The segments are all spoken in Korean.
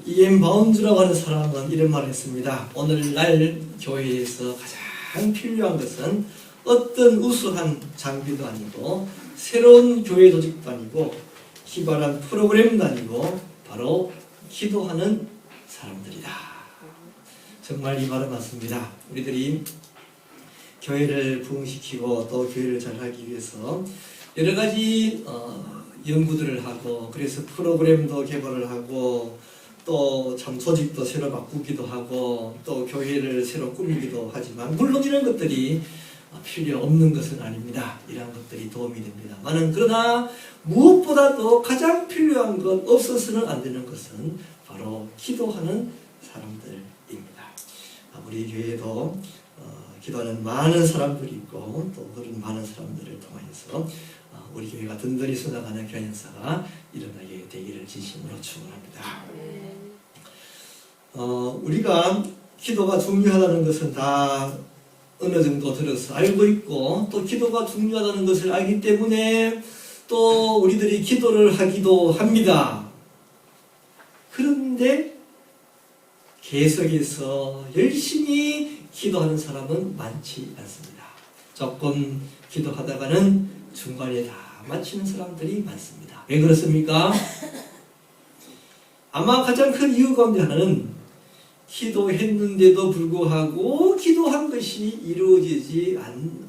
이엠 바운즈라고 하는 사람은 이런 말을 했습니다. 오늘날 교회에서 가장 필요한 것은 어떤 우수한 장비도 아니고 새로운 교회 조직도 아니고 기발한 프로그램도 아니고 바로 기도하는 사람들이다. 정말 이 말은 맞습니다. 우리들이 교회를 부흥시키고 또 교회를 잘하기 위해서 여러 가지 연구들을 하고 그래서 프로그램도 개발을 하고 또 참 조직도 새로 바꾸기도 하고 또 교회를 새로 꾸미기도 하지만 물론 이런 것들이 필요 없는 것은 아닙니다. 이러한 것들이 도움이 됩니다만은 그러나 무엇보다도 가장 필요한 것 없어서는 안 되는 것은 바로 기도하는 사람들입니다. 우리 교회에도 기도하는 많은 사람들이 있고 또 그런 많은 사람들을 통해서 우리 교회가 든든히 쏟아가는 교회 역사가 일어나게 되기를 진심으로 축원합니다. 우리가 기도가 중요하다는 것은 다 어느 정도 들어서 알고 있고 또 기도가 중요하다는 것을 알기 때문에 또 우리들이 기도를 하기도 합니다. 그런데 계속해서 열심히 기도하는 사람은 많지 않습니다. 조금 기도하다가는 중간에 다 마치는 사람들이 많습니다. 왜 그렇습니까? 아마 가장 큰 이유 가운데 하나는 기도했는데도 불구하고 기도한 것이 이루어지지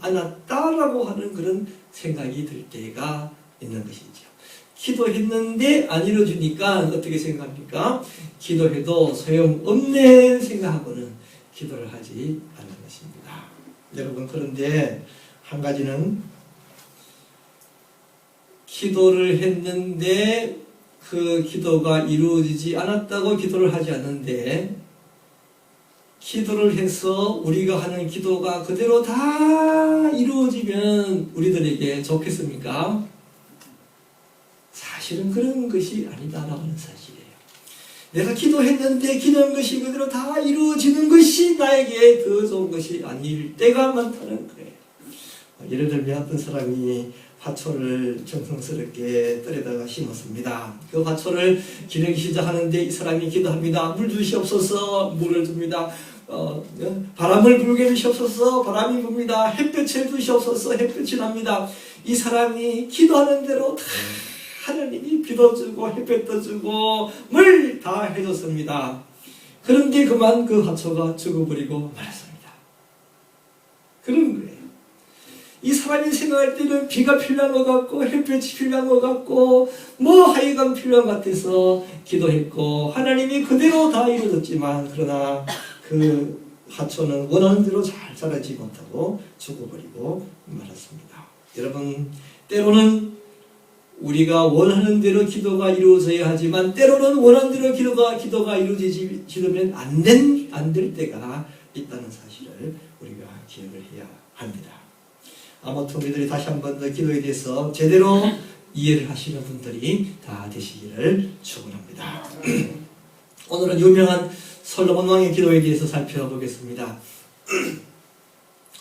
않았다라고 하는 그런 생각이 들 때가 있는 것이죠. 기도했는데 안 이루어지니까 어떻게 생각합니까? 기도해도 소용없네 생각하고는 기도를 하지 않는 것입니다. 여러분, 그런데 한 가지는 기도를 했는데 그 기도가 이루어지지 않았다고 기도를 하지 않는데 기도를 해서 우리가 하는 기도가 그대로 다 이루어지면 우리들에게 좋겠습니까? 사실은 그런 것이 아니다라고 하는 사실이에요. 내가 기도했는데 기도한 것이 그대로 다 이루어지는 것이 나에게 더 좋은 것이 아닐 때가 많다는 거예요. 예를 들면 어떤 사람이 화초를 정성스럽게 떨에다가 심었습니다. 그 화초를 기르기 시작하는데 이 사람이 기도합니다. 물 주시옵소서. 물을 줍니다. 바람을 불게 주시옵소서. 바람이 붑니다. 햇볕을 주시옵소서. 햇볕이 납니다. 이 사람이 기도하는 대로 다 하나님이 비도 주고 햇볕도 주고 물 다 해줬습니다. 그런데 그만 그 화초가 죽어버리고 말았습니다. 그런 거예요. 이 사람이 생각할 때는 비가 필요한 것 같고 햇볕이 필요한 것 같고 뭐 하여간 필요한 것 같아서 기도했고 하나님이 그대로 다 이루어졌지만 그러나 그 화초는 원하는 대로 잘 자라지 못하고 죽어버리고 말았습니다. 여러분, 때로는 우리가 원하는 대로 기도가 이루어져야 하지만 때로는 원하는 대로 기도가 이루어지면 안 될 때가 있다는 사실을 우리가 기억을 해야 합니다. 아무튼 우리들이 다시 한 번 더 기도에 대해서 제대로 이해를 하시는 분들이 다 되시기를 축원합니다. 오늘은 유명한 솔로몬 왕의 기도에 대해서 살펴보겠습니다.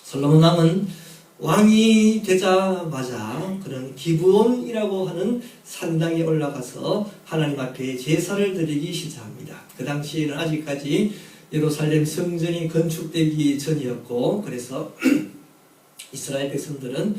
솔로몬 왕은 왕이 되자마자 그런 기브온이라고 하는 산당에 올라가서 하나님 앞에 제사를 드리기 시작합니다. 그 당시에는 아직까지 예루살렘 성전이 건축되기 전이었고 그래서 이스라엘 백성들은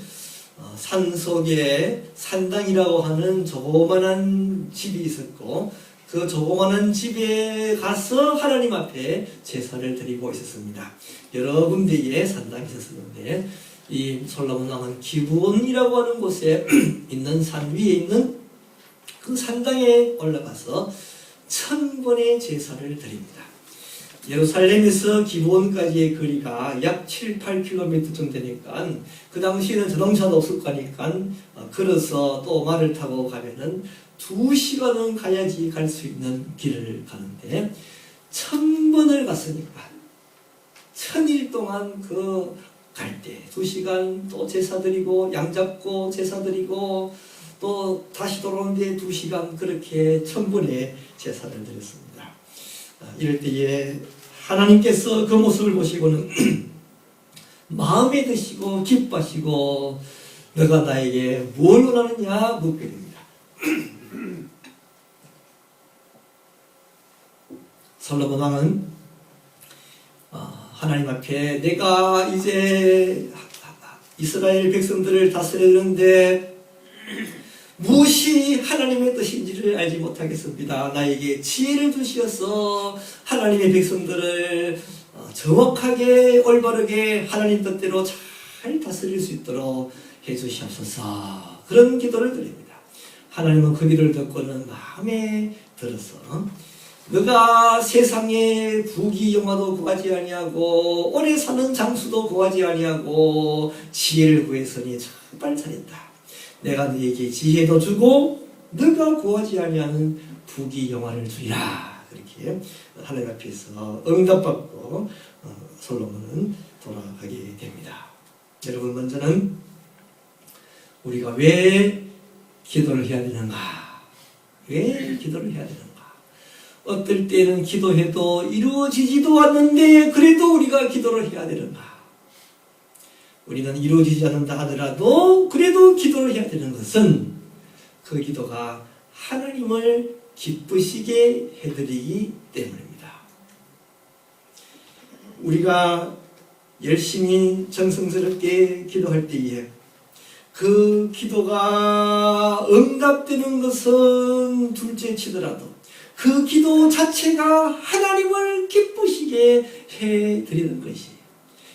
산속에 산당이라고 하는 조그만한 집이 있었고 그 조그만한 집에 가서 하나님 앞에 제사를 드리고 있었습니다. 여러 군데에 산당이 있었는데 이 솔로몬 왕은 기브온이라고 하는 곳에 있는 산 위에 있는 그 산당에 올라가서 1000번의 제사를 드립니다. 예루살렘에서 기브온까지의 거리가 약 7-8km 정도 되니까 그 당시에는 자동차도 없을 거니까 걸어서 또 말을 타고 가면은 2시간은 가야지 갈 수 있는 길을 가는데 1000번을 갔으니까 1000일 동안 그 갈 때 2시간 또 제사 드리고 양 잡고 제사 드리고 또 다시 돌아오는데 2시간 그렇게 1000번의 제사를 드렸습니다. 이럴 때에 하나님께서 그 모습을 보시고는 마음에 드시고 기뻐하시고 너가 나에게 뭘 원하느냐 묻게 됩니다. 솔로몬 왕은 하나님 앞에 내가 이제 이스라엘 백성들을 다스리는데 무엇이 하나님의 뜻인지를 알지 못하겠습니다. 나에게 지혜를 주시어서 하나님의 백성들을 정확하게 올바르게 하나님 뜻대로 잘 다스릴 수 있도록 해주시옵소서. 그런 기도를 드립니다. 하나님은 그 기도를 듣고는 마음에 들어서 너가 세상에 부귀영화도 구하지 아니하고 오래 사는 장수도 구하지 아니하고 지혜를 구했으니 정말 잘했다. 내가 너에게 지혜도 주고 너가 구하지 아니하는 부귀영화를 주리라. 그렇게 하나님 앞에서 응답받고 솔로몬은 돌아가게 됩니다. 여러분, 먼저는 우리가 왜 기도를 해야 되는가? 왜 기도를 해야 되는가? 어떨 때는 기도해도 이루어지지도 않는데 그래도 우리가 기도를 해야 되는가? 우리는 이루어지지 않는다 하더라도 그래도 기도를 해야 되는 것은 그 기도가 하나님을 기쁘시게 해드리기 때문입니다. 우리가 열심히 정성스럽게 기도할 때에 그 기도가 응답되는 것은 둘째 치더라도 그 기도 자체가 하나님을 기쁘시게 해드리는 것이에요.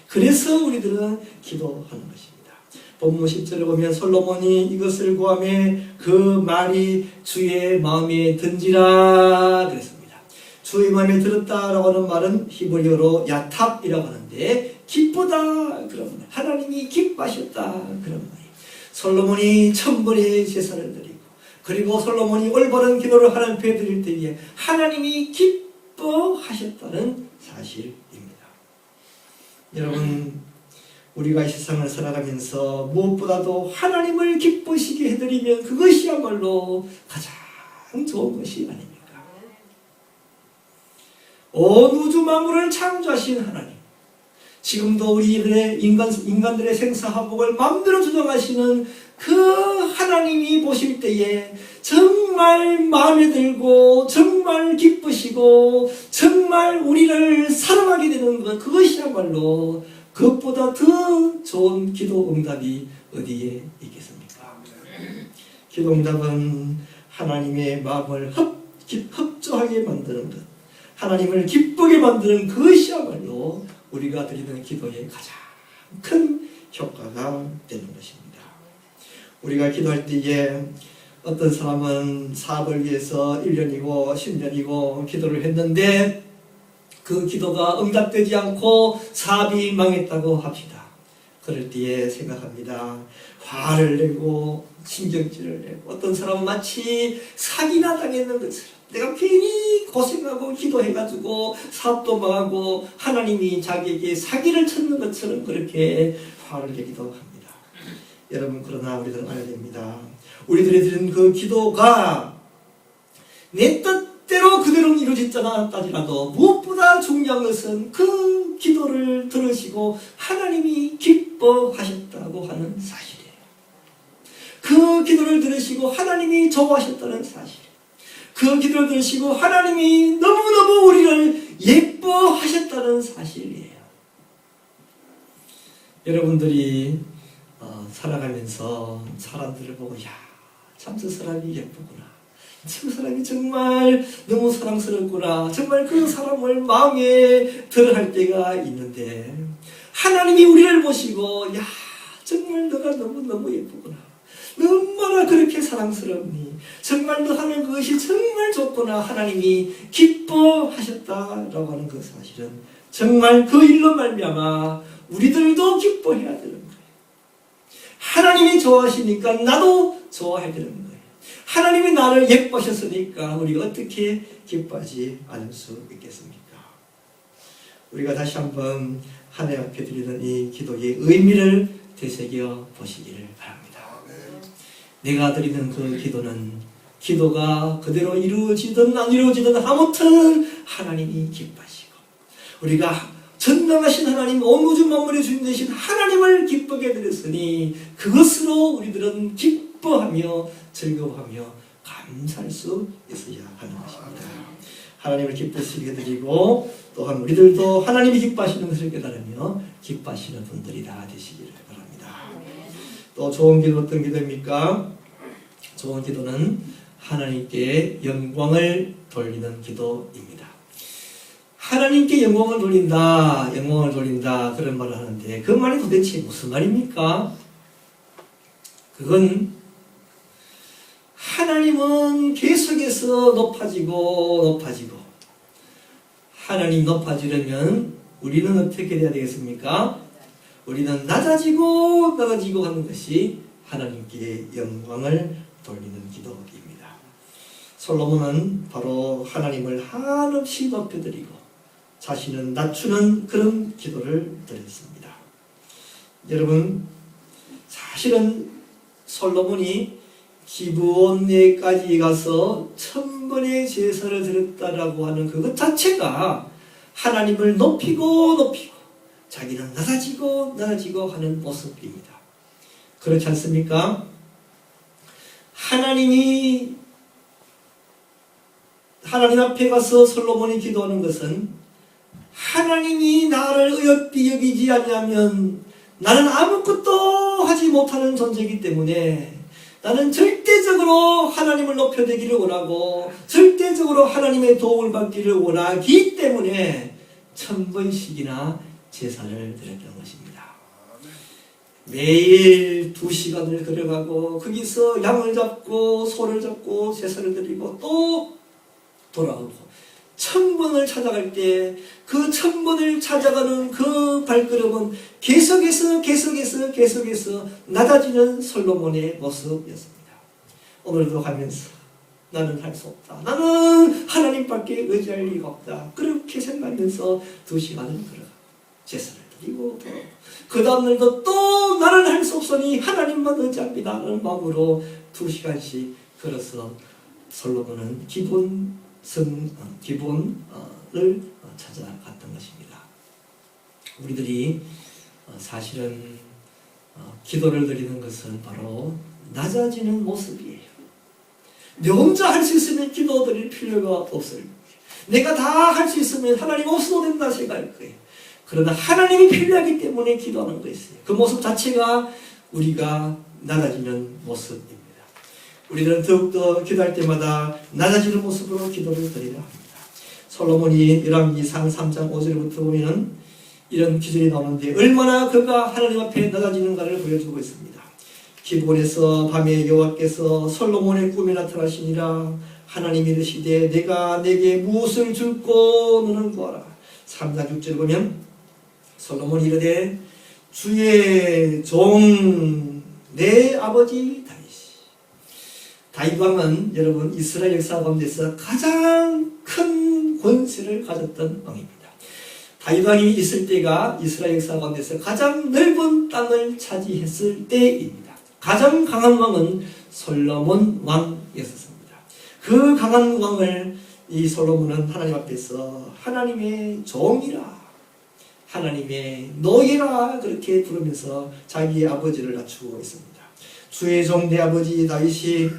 그래서 우리들은 기도하는 것입니다. 본문 10절을 보면 솔로몬이 이것을 구하며 그 말이 주의 마음에 든지라 그랬습니다. 주의 마음에 들었다라고 하는 말은 히브리어로 야탑이라고 하는데 기쁘다 그런 말, 하나님이 기뻐하셨다 그런 말이에요. 솔로몬이 천벌의 제사를 드리고 그리고 솔로몬이 올바른 기도를 하나님 앞에 드릴 때에 하나님이 기뻐하셨다는 사실입니다. 여러분, 우리가 이 세상을 살아가면서 무엇보다도 하나님을 기쁘시게 해드리면 그것이야말로 가장 좋은 것이 아닙니까? 온 우주 만물을 창조하신 하나님, 지금도 우리들의 인간들의 생사화복을 마음대로 조정하시는 그 하나님이 보실 때에 정말 마음에 들고 정말 기쁘시고 정말 우리를 사랑하게 되는 것, 그것이야말로 그것보다 더 좋은 기도 응답이 어디에 있겠습니까? 기도 응답은 하나님의 마음을 협조하게 만드는 것, 하나님을 기쁘게 만드는 그것이야말로 우리가 드리는 기도의 가장 큰 효과가 되는 것입니다. 우리가 기도할 때에 어떤 사람은 사업을 위해서 1년이고 10년이고 기도를 했는데 그 기도가 응답되지 않고 사업이 망했다고 합시다. 그럴 때에 생각합니다. 화를 내고 신경질을 내고 어떤 사람은 마치 사기나 당했는 것처럼 내가 괜히 고생하고 기도해가지고 사업도 망하고 하나님이 자기에게 사기를 쳤는 것처럼 그렇게 화를 내기도 합니다. 여러분, 그러나 우리들은 알아야 됩니다. 우리들이 드린 그 기도가 내 뜻대로 그대로 이루어지지 않았다지라도 무엇보다 중요한 것은 그 기도를 들으시고 하나님이 기뻐하셨다고 하는 사실이에요. 그 기도를 들으시고 하나님이 좋아하셨다는 사실, 그 기도를 들으시고 하나님이 너무너무 우리를 예뻐하셨다는 사실이에요. 여러분들이 살아가면서 사람들을 보고 야, 참 저 사람이 예쁘구나, 저 사람이 정말 너무 사랑스럽구나, 정말 그 사람을 마음에 들어할 때가 있는데 하나님이 우리를 보시고 야, 정말 너가 너무너무 예쁘구나, 얼마나 그렇게 사랑스럽니, 정말 너 하는 것이 정말 좋구나, 하나님이 기뻐하셨다라고 하는 그 사실은 정말 그 일로 말미암아 우리들도 기뻐해야 되는 거예요. 하나님이 좋아하시니까 나도 좋아해야 되는 거예요. 하나님이 나를 예뻐하셨으니까 우리가 어떻게 기뻐하지 않을 수 있겠습니까? 우리가 다시 한번 하나님 앞에 드리는 이 기도의 의미를 되새겨 보시기를 바랍니다. 내가 드리는 그 기도는 기도가 그대로 이루어지든 안 이루어지든 아무튼 하나님이 기뻐하시고 우리가 전능하신 하나님, 온 우주 만물의 주인 되신 하나님을 기쁘게 해드렸으니 그것으로 우리들은 기뻐하며 즐거워하며 감사할 수 있어야 하는 것입니다. 하나님을 기쁘시게 드리고 또한 우리들도 하나님이 기뻐하시는 것을 깨달으며 기뻐하시는 분들이 다 되시기를 바랍니다. 또 좋은 기도 어떤 기도입니까? 좋은 기도는 하나님께 영광을 돌리는 기도입니다. 하나님께 영광을 돌린다, 영광을 돌린다 그런 말을 하는데 그 말이 도대체 무슨 말입니까? 그건 하나님은 계속해서 높아지고 하나님 높아지려면 우리는 어떻게 돼야 되겠습니까? 우리는 낮아지고 하는 것이 하나님께 영광을 돌리는 기도입니다. 솔로몬은 바로 하나님을 한없이 높여드리고 자신은 낮추는 그런 기도를 드렸습니다. 여러분, 사실은 솔로몬이 기브온에까지 가서 1000번의 제사를 드렸다라고 하는 그것 자체가 하나님을 높이고 자기는 낮아지고 하는 모습입니다. 그렇지 않습니까? 하나님 앞에 가서 솔로몬이 기도하는 것은 하나님이 나를 의롭게 여기지 않으면 나는 아무것도 하지 못하는 존재이기 때문에 나는 절대적으로 하나님을 높여되기를 원하고 절대적으로 하나님의 도움을 받기를 원하기 때문에 1000번씩이나 제사를 드렸던 것입니다. 매일 2시간을 걸어가고 거기서 양을 잡고 소를 잡고 제사를 드리고 또 돌아오고 1000번을 찾아갈 때 그 1000번을 찾아가는 그 발걸음은 계속해서 낮아지는 솔로몬의 모습이었습니다. 오늘도 가면서 나는 할 수 없다. 나는 하나님밖에 의지할 리가 없다. 그렇게 생각하면서 2시간을 걸어가 제사를 드리고 그 다음날도 또 나는 할 수 없으니 하나님만 의지합니다 하는 마음으로 2시간씩 걸어서 솔로몬은 기본을 찾아갔던 것입니다. 우리들이 사실은 기도를 드리는 것은 바로 낮아지는 모습이에요. 내 혼자 할 수 있으면 기도 드릴 필요가 없어요. 내가 다 할 수 있으면 하나님 없어도 된다 생각할 거예요. 그러나 하나님이 필요하기 때문에 기도하는 것이에요. 그 모습 자체가 우리가 낮아지는 모습입니다. 우리들은 더욱더 기도할 때마다 낮아지는 모습으로 기도를 드려야 합니다. 솔로몬이 열왕기상 3장 5절부터 보면 이런 기절이 나오는데 얼마나 그가 하나님 앞에 낮아지는가를 보여주고 있습니다. 기브온에서 밤에 여호와께서 솔로몬의 꿈에 나타나시니라. 하나님이 이르시되 내가 내게 무엇을 줄꼬 너는 구하라. 3장 6절 보면 솔로몬이 이르되 주의 종 내 아버지 다윗 왕은 여러분 이스라엘 역사 가운데서 가장 큰 권세를 가졌던 왕입니다. 다윗 왕이 있을 때가 이스라엘 역사 가운데서 가장 넓은 땅을 차지했을 때입니다. 가장 강한 왕은 솔로몬 왕이었습니다. 그 강한 왕을 이 솔로몬은 하나님 앞에서 하나님의 종이라 하나님의 노예라 그렇게 부르면서 자기의 아버지를 낮추고 있습니다. 주의 종 내 아버지 다윗이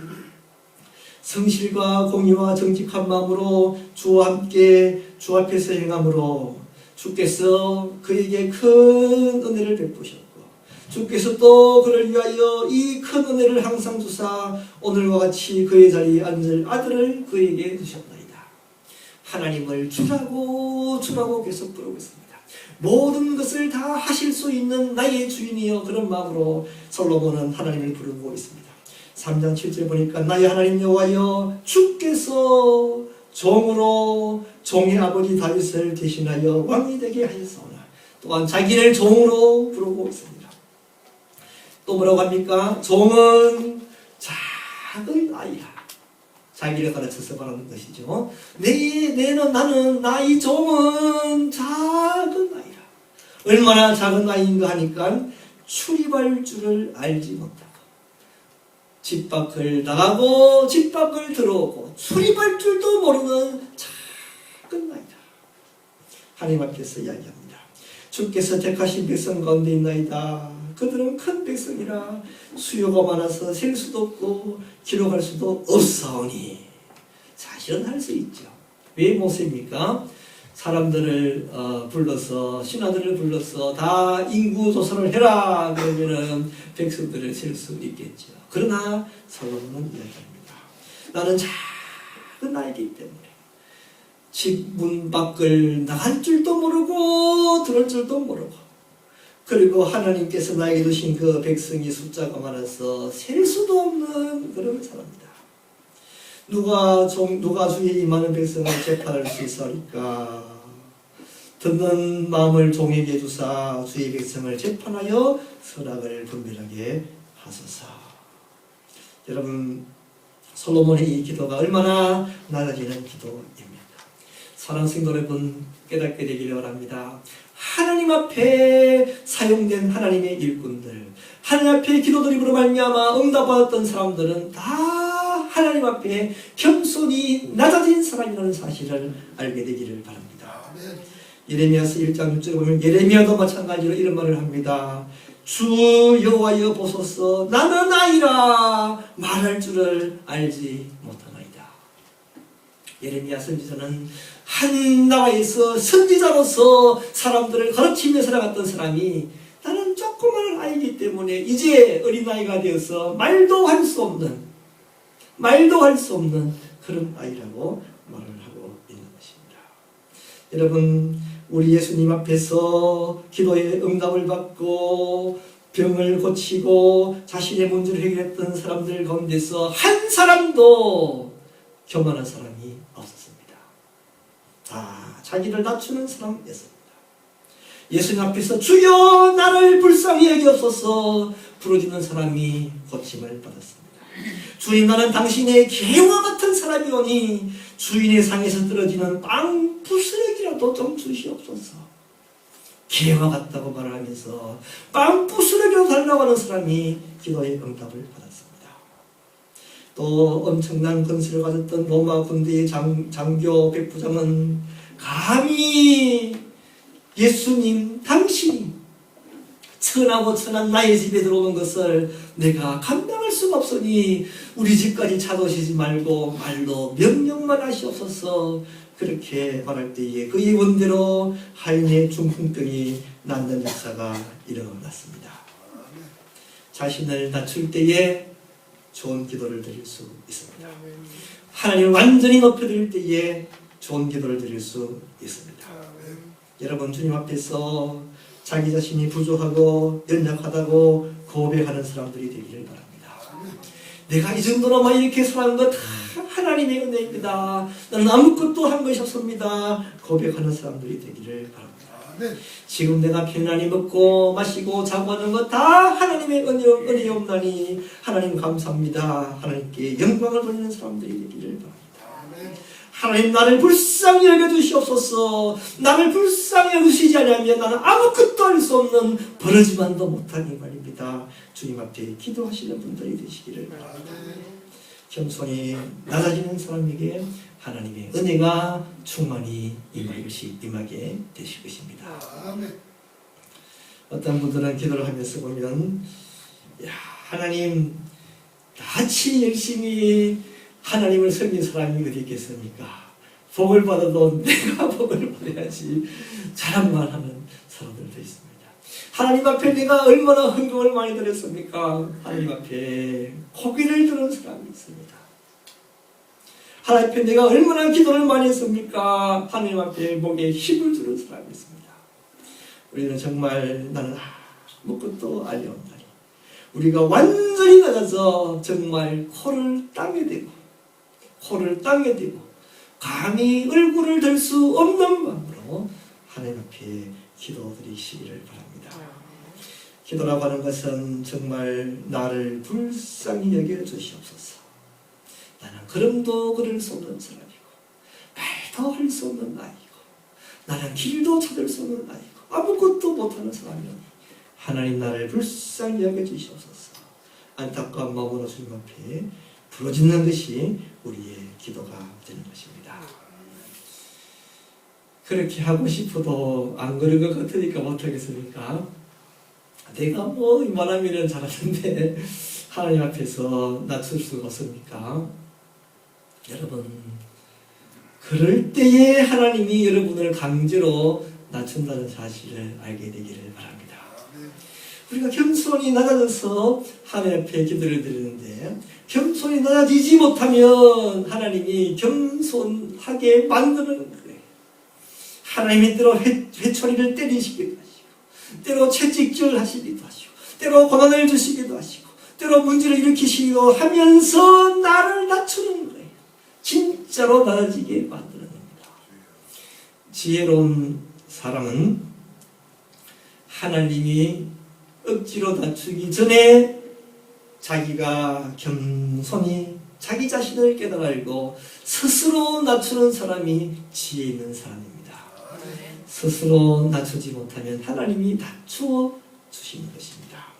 성실과 공의와 정직한 마음으로 주와 함께 주 앞에서 행함으로 주께서 그에게 큰 은혜를 베푸셨고 주께서 또 그를 위하여 이 큰 은혜를 항상 주사 오늘과 같이 그의 자리에 앉을 아들을 그에게 주셨나이다. 하나님을 주라고 계속 부르고 있습니다. 모든 것을 다 하실 수 있는 나의 주인이여 그런 마음으로 솔로몬은 하나님을 부르고 있습니다. 3장 7절 보니까 나의 하나님 여호와여 주께서 종으로 종의 아버지 다윗을 대신하여 왕이 되게 하셨사오나 또한 자기를 종으로 부르고 있습니다. 또 뭐라고 합니까? 종은 작은 아이야. 자기를 가르쳐서 말하는 것이죠. 나의 종은 작은 아이라. 얼마나 작은 아이인가 하니까 출입할 줄을 알지 못하고 집 밖을 나가고 집 밖을 들어오고 출입할 줄도 모르는 작은 아이다. 하나님 앞에서 이야기합니다. 주께서 택하신 백성 가운데 있나이다. 그들은 큰 백성이라 수요가 많아서 셀 수도 없고 기록할 수도 없사오니 사실은 할 수 있죠. 왜 모세입니까? 사람들을 불러서 신하들을 불러서 다 인구 조사를 해라 그러면은 백성들을 셀 수 있겠죠. 그러나 솔로몬은 이야기합니다. 나는 작은 아이기 때문에 집 문 밖을 나갈 줄도 모르고 들을 줄도 모르고, 그리고 하나님께서 나에게 주신 그 백성이 숫자가 많아서 셀 수도 없는 그런 사람이다. 누가 주의 이 많은 백성을 재판할 수 있사리까? 듣는 마음을 종에게 주사 주의 백성을 재판하여 선악을 분별하게 하소서. 여러분, 솔로몬의 이 기도가 얼마나 낮아지는 기도입니다. 사랑하는 성도 여러분, 깨닫게 되기를 바랍니다. 하나님 앞에 사용된 하나님의 일꾼들, 하나님 앞에 기도드림으로 말미암아 응답받았던 사람들은 다 하나님 앞에 겸손히 낮아진 사람이라는 사실을 알게 되기를 바랍니다. 예레미야서 1장 6절에 보면 예레미야도 마찬가지로 이런 말을 합니다. 주 여호와여 보소서, 나는 아이라 말할 줄을 알지 못하나이다. 예레미야 선지자는 한 나라에서 선지자로서 사람들을 가르치며 살아갔던 사람이, 나는 조그마한 아이기 때문에 이제 어린아이가 되어서 말도 할 수 없는 그런 아이라고 말을 하고 있는 것입니다. 여러분, 우리 예수님 앞에서 기도의 응답을 받고 병을 고치고 자신의 문제를 해결했던 사람들 가운데서 한 사람도 교만한 사람이 없었습니다. 다 자기를 낮추는 사람이었습니다. 예수님 앞에서 주여 나를 불쌍히 여기옵소서 부르짖는 사람이 고침을 받았습니다. 주님, 나는 당신의 개와 같은 사람이오니 주인의 상에서 떨어지는 빵 부스러기라도 좀 주시옵소서. 개와 같다고 말하면서 빵 부스러기라도 달라고 하는 사람이 기도의 응답을 받았습니다. 또 엄청난 권세를 가졌던 로마 군대의 장교 백부장은 감히 예수님 당신이 천하고 천한 나의 집에 들어오는 것을 내가 감당할 수가 없으니 우리 집까지 찾아오시지 말고 말로 명령만 하시옵소서. 그렇게 말할 때에 그의 원대로 하인의 중풍병이 낫는 역사가 일어났습니다. 자신을 낮출 때에 좋은 기도를 드릴 수 있습니다. 하나님을 완전히 높여드릴 때에 좋은 기도를 드릴 수 있습니다. 여러분, 주님 앞에서 자기 자신이 부족하고 연약하다고 고백하는 사람들이 되기를 바랍니다. 내가 이 정도로만 이렇게 사는 것 다 하나님의 은혜입니다. 나는 아무것도 한 것이 없습니다. 고백하는 사람들이 되기를 바랍니다. 지금 내가 편안히 먹고 마시고 자고 하는 것 다 하나님의 은혜옵나니 하나님 감사합니다. 하나님께 영광을 돌리는 사람들이 되기를 바랍니다. 하나님, 나를 불쌍히 여겨주시옵소서. 나를 불쌍히 여기시지 않으면 나는 아무것도 할 수 없는 버러지만도 못한 인간입니다. 주님 앞에 기도하시는 분들이 되시기를 바랍니다. 겸손히 낮아지는 사람에게 하나님의 은혜가 충만히 임하게 되실 것입니다. 어떤 분들은 기도를 하면서 보면, 하나님, 같이 열심히 하나님을 섬긴 사람이 어디 있겠습니까? 복을 받아도 내가 복을 받아야지 자랑만 하는 사람들도 있습니다. 하나님 앞에 내가 얼마나 헌금을 많이 드렸습니까? 하나님 앞에 고기를 드는 사람이 있습니다. 하나님 앞에 내가 얼마나 기도를 많이 했습니까? 하나님 앞에 목에 힘을 주는 사람이 있습니다. 우리는 정말 나는 아무것도 알리옵나니 우리가 완전히 낮아서 정말 코를 땅에 대고 감히 얼굴을 들 수 없는 마음으로 하나님 앞에 기도드리시기를 바랍니다. 기도라고 하는 것은 정말 나를 불쌍히 여겨 주시옵소서. 나는 걸음도 걸을 수 없는 사람이고 말도 할 수 없는 나이고 나는 길도 찾을 수 없는 나이고 아무것도 못하는 사람이오니 하나님, 나를 불쌍히 여겨 주시옵소서. 안타까운 마음으로 주님 앞에 부르짖는 것이 우리의 기도가 되는 것입니다. 그렇게 하고 싶어도 안 그런 것 같으니까 못하겠습니까? 내가 뭐 이만하면 잘하는데 하나님 앞에서 낮출 수가 없습니까? 여러분, 그럴 때에 하나님이 여러분을 강제로 낮춘다는 사실을 알게 되기를 바랍니다. 우리가 겸손히 낮아져서 하나님 앞에 기도를 드리는데 겸손히 낮아지지 못하면 하나님이 겸손하게 만드는 거예요. 하나님이 때로 회초리를 때리시기도 하시고 때로 채찍질 하시기도 하시고 때로 고난을 주시기도 하시고 때로 문제를 일으키시기도 하면서 나를 낮추는 거예요. 진짜로 낮아지게 만드는 겁니다. 지혜로운 사람은 하나님이 억지로 낮추기 전에 자기가 겸손히 자기 자신을 깨달아 알고 스스로 낮추는 사람이 지혜 있는 사람입니다. 스스로 낮추지 못하면 하나님이 낮추어 주시는 것입니다.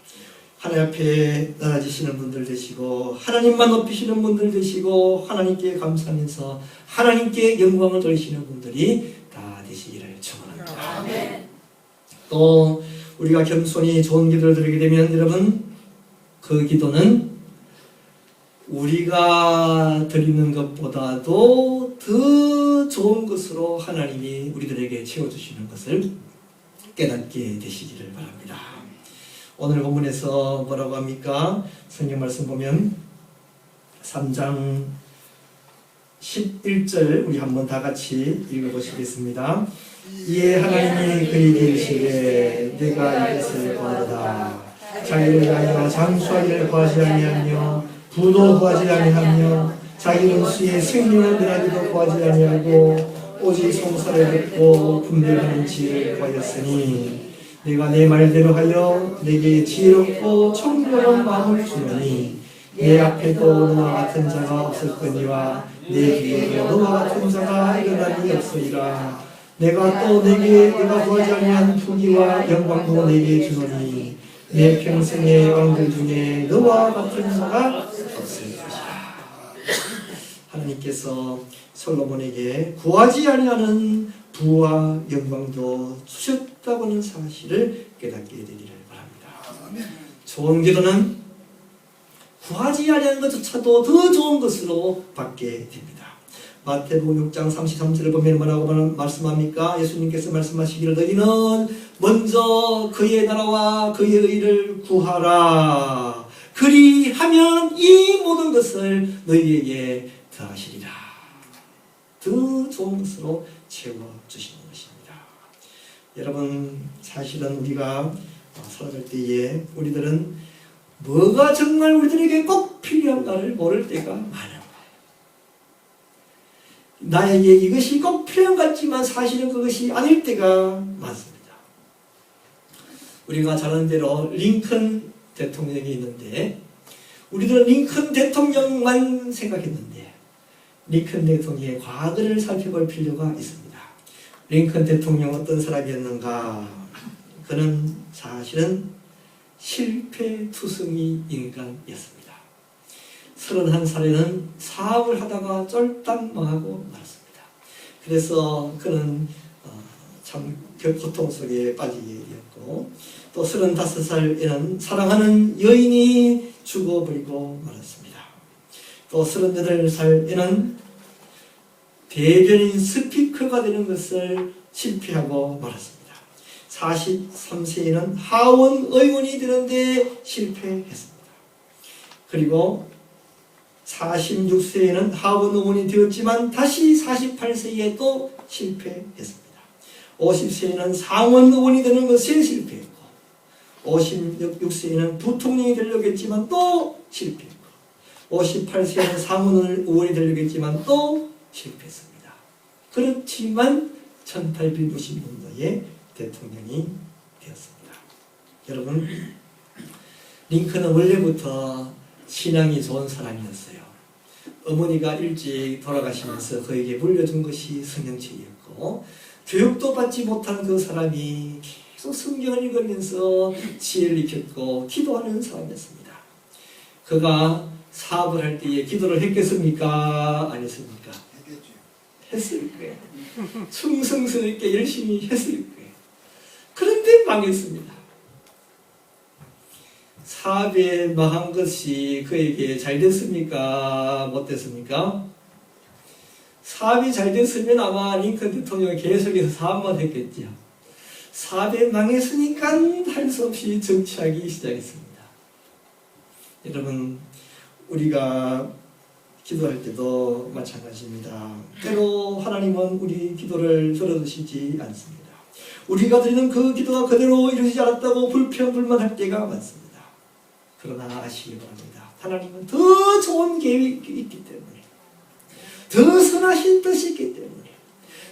하나님 앞에 낮아지시는 분들 되시고 하나님만 높이시는 분들 되시고 하나님께 감사하면서 하나님께 영광을 돌리시는 분들이 다 되시기를 축원합니다. 아멘. 또 우리가 겸손히 좋은 기도를 드리게 되면 여러분 그 기도는 우리가 드리는 것보다도 더 좋은 것으로 하나님이 우리들에게 채워주시는 것을 깨닫게 되시기를 바랍니다. 오늘 본문에서 뭐라고 합니까? 성경 말씀 보면 3장 11절 우리 한번 다 같이 읽어보시겠습니다. 이에 하나님이 그에게 이르시되 내가 이것을 구하도다. 자기를 위하여 장수하기를 구하지 아니하며 부도 구하지 아니하며 자기 원수의 생명을 면하기도 구하지 아니하고 오직 송사를 듣고 분별하는 지혜를 구하였으니 내가 내 말대로 하여 내게 지혜롭고 청결한 마음을 주노니 내 앞에도 너와 같은 자가 없었거니와 내 뒤에도 너와 같은 자가 일어나니 없으리라. 내가 또 내가 구하지 아니한 부귀와 영광도 내게 주노니 내 평생의 왕들 중에 너와 같은 자가 없을 것이라. 하나님께서 솔로몬에게 구하지 아니하는 부와 영광도 주셨다고는 사실을 깨닫게 되기를 바랍니다. 좋은 기도는 구하지 아니하는 것조차도 더 좋은 것으로 받게 됩니다. 마태복음 6장 33절을 보면 뭐라고 말씀합니까? 예수님께서 말씀하시기를 너희는 먼저 그의 나라와 그의 의를 구하라. 그리하면 이 모든 것을 너희에게 더하시리라. 더 좋은 것으로 채워주시는 것입니다. 여러분 사실은 우리가 살아갈 때에 우리들은 뭐가 정말 우리들에게 꼭 필요한가를 모를 때가 많아요. 나에게 이것이 꼭 필요한 것 같지만 사실은 그것이 아닐 때가 많습니다. 우리가 잘 아는 대로 링컨 대통령이 있는데 우리들은 링컨 대통령만 생각했는데 링컨 대통령의 과거를 살펴볼 필요가 있습니다. 링컨 대통령 어떤 사람이었는가? 그는 사실은 실패투성이 인간이었습니다. 31살에는 사업을 하다가 쫄딱 망하고 말았습니다. 그래서 그는 참 고통 속에 빠지게 되었고 또 35살에는 사랑하는 여인이 죽어버리고 말았습니다. 또 38살에는 대변인 스피커가 되는 것을 실패하고 말았습니다. 43세에는 하원 의원이 되는데 실패했습니다. 그리고 46세에는 하원 의원이 되었지만 다시 48세에 또 실패했습니다. 50세에는 상원 의원이 되는 것에 실패했고 56세에는 부통령이 되려고 했지만 또 실패했고 58세에는 상원 의원이 되려고 했지만 또 실패했습니다. 그렇지만 1860년도에 대통령이 되었습니다. 여러분 링컨은 원래부터 신앙이 좋은 사람이었어요. 어머니가 일찍 돌아가시면서 그에게 물려준 것이 성경책이었고 교육도 받지 못한 그 사람이 계속 성경을 읽으면서 지혜를 익혔고 기도하는 사람이었습니다. 그가 사업을 할 때에 기도를 했겠습니까? 안 했습니까? 했을 거예요. 충성스럽게 열심히 했을 거예요. 그런데 망했습니다. 사업에 망한 것이 그에게 잘 됐습니까? 못 됐습니까? 사업이 잘 됐으면 아마 링컨 대통령이 계속해서 사업만 했겠죠. 사업이 망했으니까 할 수 없이 정치하기 시작했습니다. 여러분, 우리가 기도할 때도 마찬가지입니다. 때로 하나님은 우리 기도를 들어주시지 않습니다. 우리가 드리는 그 기도가 그대로 이루어지지 않았다고 불평불만할 때가 많습니다. 그러나 아시기 바랍니다. 하나님은 더 좋은 계획이 있기 때문에, 더 선하신 뜻이 있기 때문에,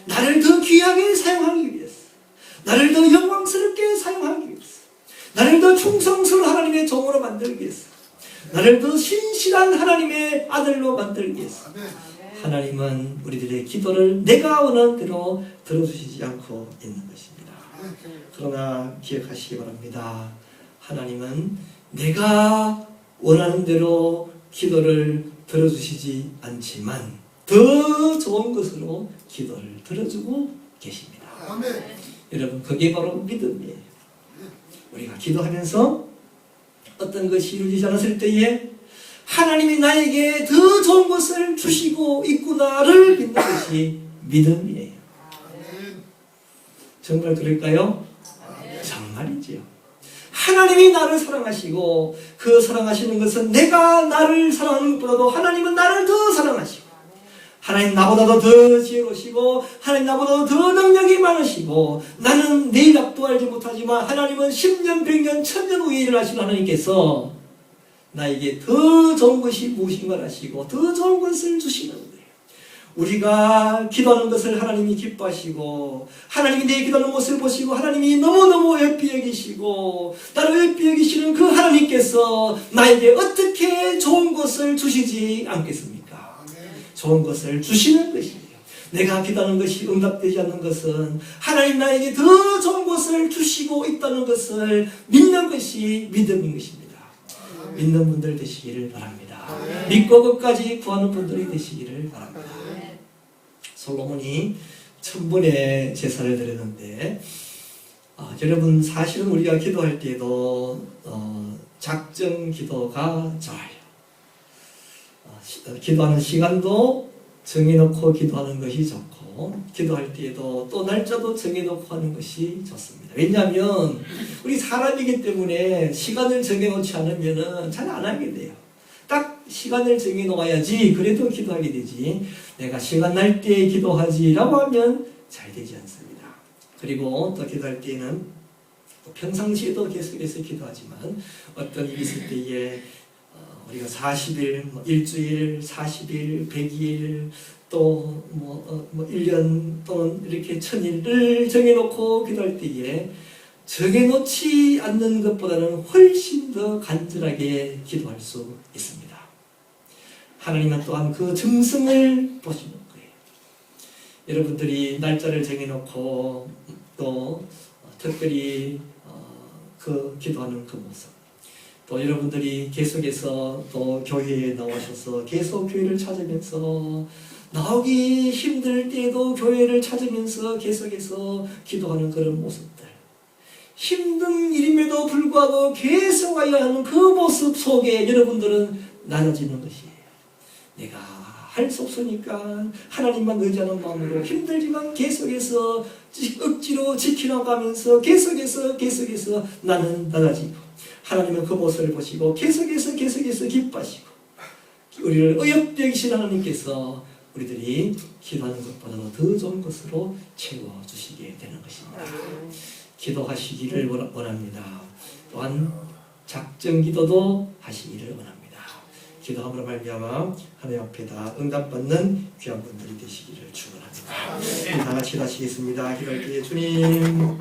나를 더 귀하게 사용하기 위해서, 나를 더 영광스럽게 사용하기 위해서, 나를 더 충성스러운 하나님의 종으로 만들기 위해서, 나를 더 신실한 하나님의 아들로 만들기 위해서 하나님은 우리들의 기도를 내가 원하는 대로 들어주시지 않고 있는 것입니다. 그러나 기억하시기 바랍니다. 하나님은 내가 원하는 대로 기도를 들어주시지 않지만 더 좋은 것으로 기도를 들어주고 계십니다. 여러분, 그게 바로 믿음이에요. 우리가 기도하면서 어떤 것이 이루어지지 않았을 때에 하나님이 나에게 더 좋은 것을 주시고 있구나를 믿는 것이 믿음이에요. 정말 그럴까요? 정말이지요. 하나님이 나를 사랑하시고 그 사랑하시는 것은 내가 나를 사랑하는 것보다도 하나님은 나를 더 사랑하시고 하나님 나보다도 더 지혜로우시고 하나님 나보다도 더 능력이 많으시고 나는 내일 앞도 알지 못하지만 하나님은 10년, 100년, 1000년 후에 일을 하시는 하나님께서 나에게 더 좋은 것이 무엇인가 하시고 더 좋은 것을 주시는 거예요. 우리가 기도하는 것을 하나님이 기뻐하시고 하나님이 내 기도하는 것을 보시고 하나님이 너무너무 예쁘게 여기시고 나를 예쁘게 여기시는 그 하나님께서 나에게 어떻게 좋은 것을 주시지 않겠습니까? 좋은 것을 주시는 것이에요. 내가 기도하는 것이 응답되지 않는 것은 하나님 나에게 더 좋은 것을 주시고 있다는 것을 믿는 것이 믿음인 것입니다. 믿는 분들 되시기를 바랍니다. 믿고 끝까지 구하는 분들이 되시기를 바랍니다. 솔로몬이 1000번의 제사를 드렸는데 여러분, 사실은 우리가 기도할 때도 작정 기도가 좋아요. 기도하는 시간도 정해놓고 기도하는 것이 좋고 기도할 때에도 또 날짜도 정해놓고 하는 것이 좋습니다. 왜냐하면 우리 사람이기 때문에 시간을 정해놓지 않으면 잘 안 하게 돼요. 딱 시간을 정해놓아야지 그래도 기도하게 되지 내가 시간 날 때 기도하지라고 하면 잘 되지 않습니다. 그리고 또 기도할 때에는 또 평상시에도 계속해서 기도하지만 어떤 일이 있을 때에 우리가 40일, 일주일, 40일, 100일, 또 1년 또는 이렇게 1000일을 정해놓고 기도할 때에 정해놓지 않는 것보다는 훨씬 더 간절하게 기도할 수 있습니다. 하나님은 또한 그 정성을 보시는 거예요. 여러분들이 날짜를 정해놓고 또 특별히 그 기도하는 그 모습 또 여러분들이 계속해서 또 교회에 나오셔서 계속 교회를 찾으면서 나오기 힘들 때에도 교회를 찾으면서 계속해서 기도하는 그런 모습들 힘든 일임에도 불구하고 계속 와야 하는 그 모습 속에 여러분들은 나눠지는 것이에요. 내가 할 수 없으니까 하나님만 의지하는 마음으로 힘들지만 계속해서 억지로 지켜나가면서 계속해서 나는 나눠지고 하나님은 그 모습을 보시고 계속해서 기뻐하시고 우리를 의롭게 여기신 하나님께서 우리들이 기도하는 것보다도 더 좋은 것으로 채워주시게 되는 것입니다. 기도하시기를 원합니다. 또한 작정기도도 하시기를 원합니다. 기도함으로 말미암아 하나님 앞에다 응답받는 귀한 분들이 되시기를 축원합니다. 다 같이 하시겠습니다. 기도할 때 주님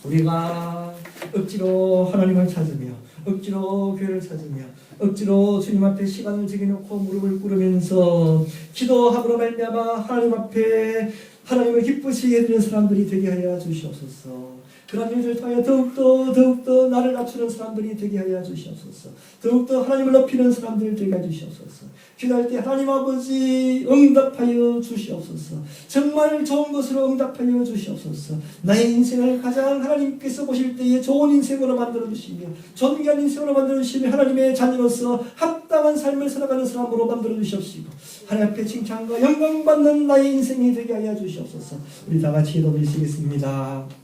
우리가 억지로 하나님을 찾으며 억지로 교회를 찾으며 억지로 주님 앞에 시간을 정해놓고 무릎을 꿇으면서 기도함으로 말미암아 하나님 앞에 하나님을 기쁘시게 해드리는 사람들이 되게 하여 주시옵소서. 그런 일들 통하여 더욱더 나를 낮추는 사람들이 되게 하여 주시옵소서. 더욱더 하나님을 높이는 사람들 되게 하여 주시옵소서. 기도할 때 하나님 아버지 응답하여 주시옵소서. 정말 좋은 것으로 응답하여 주시옵소서. 나의 인생을 가장 하나님께서 보실 때에 좋은 인생으로 만들어 주시며 존귀한 인생으로 만들어 주시며 하나님의 자녀로서 합당한 삶을 살아가는 사람으로 만들어 주시옵시고 하나님 앞에 칭찬과 영광 받는 나의 인생이 되게 하여 주시옵소서. 우리 다 같이 기도드리시겠습니다.